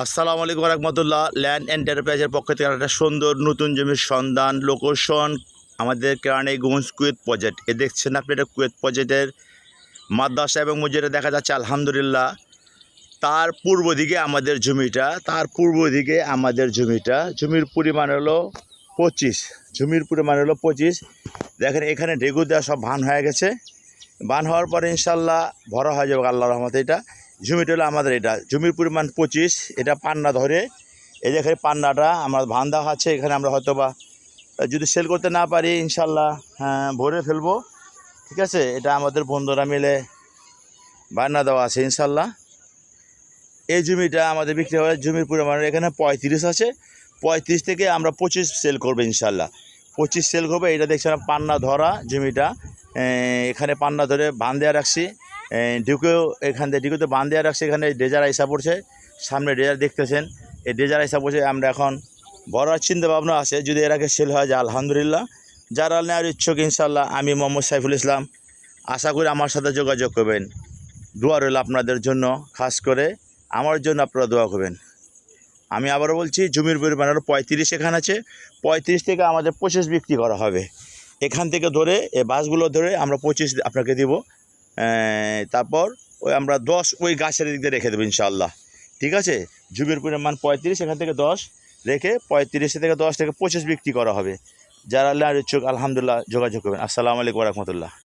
আসসালামু আলাইকুম রহমতুল্লাহ। ল্যান্ড এন্টারপ্রাইজের পক্ষ থেকে একটা সুন্দর নতুন জমির সন্ধান লোকেশন আমাদের কেরানীগঞ্জ কুয়েত প্রজেক্ট। দেখছেন আপনি, এটা কুয়েত প্রজেক্টের মাদ্রাসা এবং মসজিদে দেখা যাচ্ছে আলহামদুলিল্লাহ। তার পূর্ব দিকে আমাদের জমিটা জমির পরিমাণ হলো 25। দেখেন এখানে ডেগু দেওয়া সব ভান হয়ে গেছে। বান হওয়ার পরে ইনশাল্লাহ ভরা হয়ে যাবে আল্লাহর রহমতে। এটা জমিটা হলো আমাদের, এটা জমির পরিমাণ 25। এটা পান্না ধরে, এই যে এখানে পান্নাটা আমার ধান দেওয়া আছে। এখানে আমরা হয়তো বা যদি সেল করতে না পারি ইনশাল্লাহ ভরে ফেলবো, ঠিক আছে। এটা আমাদের বন্ধুরা মিলে বান্না দেওয়া আছে ইনশাল্লাহ। এই জমিটা আমাদের বিক্রি হয়, জমির পরিমাণ এখানে 35 আছে। 35 থেকে আমরা 25 সেল করবো ইনশাল্লাহ। 25 সেল করবো। এটা দেখছেন পান্না ধরা জমিটা, এখানে পান্না ধরে বান দেওয়া রাখছি। ঢুকেও এখান থেকে ঢুকে বান দেওয়া রাখছি। এখানে ডেজার আইসা পড়ছে, সামনে ডেজার দেখতেছেন, এই ডেজার আইসা পড়ছে। আমরা এখন বড় চিন্তা ভাবনা আছে, যদি এর আগে সেল হয়ে যায় আলহামদুলিল্লাহ। যারা নেওয়ার ইচ্ছুক ইনশাল্লাহ, আমি মোহাম্মদ সাইফুল ইসলাম, আশা করি আমার সাথে যোগাযোগ করবেন। দোয়া রইল আপনাদের জন্য, খাস করে আমার জন্য আপনারা দোয়া করবেন। আমি আবারও বলছি, জমির পরিমাণ হলো 35। এখানে আছে 35 থেকে আমাদের 25 বিক্রি করা হবে। এখান থেকে ধরে এই বাসগুলো ধরে আমরা 25 আপনাকে দিব। তারপর ওই আমরা 10 ওই গাছের দিক দিয়ে রেখে দেবো ইনশাআল্লাহ, ঠিক আছে। জমির পরিমাণ 35, এখান থেকে 10 রেখে 35 থেকে 10 থেকে 25 বিক্রি করা হবে। যারা নেওয়ার ইচ্ছুক আলহামদুলিল্লাহ যোগাযোগ করবেন। আসসালামু আলাইকুম রহমতুল্লাহ।